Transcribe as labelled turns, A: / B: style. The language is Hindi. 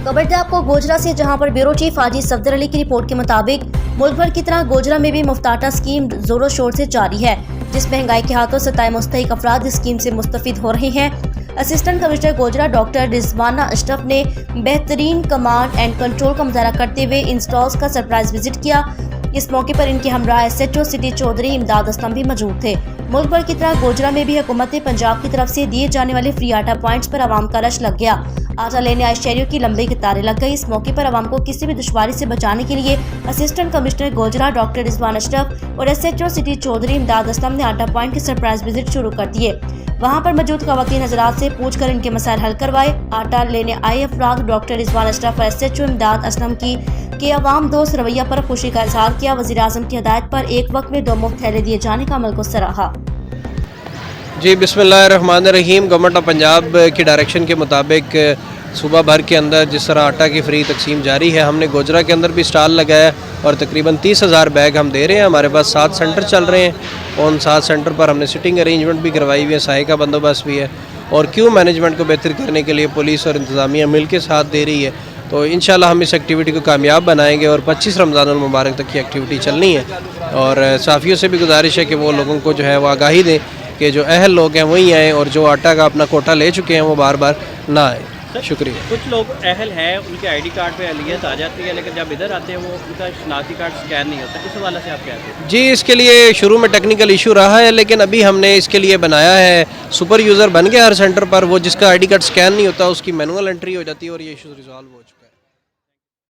A: खबर है आपको गोजरा से, जहां पर ब्यूरो चीफ हाजी सफदर अली की रिपोर्ट के मुताबिक मुल्क भर की तरह गोजरा में भी मुफ्त आटा स्कीम जोरों शोर से जारी है, जिस महंगाई के हाथों सताए मुस्तहिक अफराद इस स्कीम से मुस्तफिद हो रहे हैं। Assistant commissioner Gojra doctor Rizwana Ashraf ने बेहतरीन कमांड एंड कंट्रोल का मुजाहरा करते हुए इन स्टॉल्स का सरप्राइज विजिट किया। इस मौके पर इनके हमरा एसएचओ सिटी चौधरी इमदाद असलम भी मौजूद थे। मुल्क भर की तरह गोजरा में भी हुकूमत पंजाब की तरफ से दिए जाने वाले फ्री आटा पॉइंट्स पर आवाम का रश लग गया। आटा लेने आए शहरियों की लंबी कतारें लग गई। इस मौके पर आवाम को किसी भी दुश्वारी से बचाने के लिए assistant commissioner Gojra doctor Rizwana Ashraf और एसएचओ सिटी चौधरी इमदाद असलम ने आटा पॉइंट के सरप्राइज विजिट शुरू कर दिए। वहां पर मौजूद खवातीन हजरात से पूछकर इनके मसाइल हल करवाए। आटा लेने आए अफराद डॉक्टर रिजवाना अशरफ और एसएचओ इमदाद असलम की अवाम दोस्त रवैया पर खुशी का इजहार किया। वज़ीर आज़म की हिदायत पर एक वक्त में 2 मुफ्त थैले दिए जाने का अमल को सराहा।
B: जी बिस्मिल्लाहिर्रहमानिर्रहीम। गवर्नमेंट ऑफ पंजाब की डायरेक्शन के मुताबिक सूबा भर के अंदर जिस तरह आटा की फ्री तकसीम जारी है, हमने गोजरा के अंदर भी स्टॉल लगाया और तकरीबन 30,000 बैग हम दे रहे हैं। हमारे पास 7 सेंटर चल रहे हैं। उन 7 सेंटर पर हमने सिटिंग अरेंजमेंट भी करवाई हुई है, सहाय का बंदोबस्त भी है और क्यू मैनेजमेंट को बेहतर करने के लिए पुलिस और इंतज़ामिया मिल के साथ दे रही है। तो इंशाल्लाह हम इस एक्टिविटी को कामयाब बनाएंगे और 25 रमज़ान अल मुबारक तक की एक्टिविटी चलनी है। और साफ़ियों से भी गुजारिश है कि वो लोगों को जो है वो आगाही दें कि जो अहल लोग हैं वही आएँ और जो आटा का अपना कोटा ले चुके हैं वो बार बार ना आए। शुक्रिया।
C: कुछ लोग अहल हैं, उनके आईडी कार्ड पे अहलियत आ जाती है, लेकिन जब इधर आते हैं वो उनका शनाख्ती कार्ड स्कैन नहीं होता। इस हवाले से आप क्या कहते हैं?
B: जी, इसके लिए शुरू में टेक्निकल इशू रहा है, लेकिन अभी हमने इसके लिए बनाया है, सुपर यूज़र बन गया हर सेंटर पर। वो जिसका आईडी कार्ड स्कैन नहीं होता उसकी मैनुअल एंट्री हो जाती है और ये इशू रिजॉल्व हो चुका है।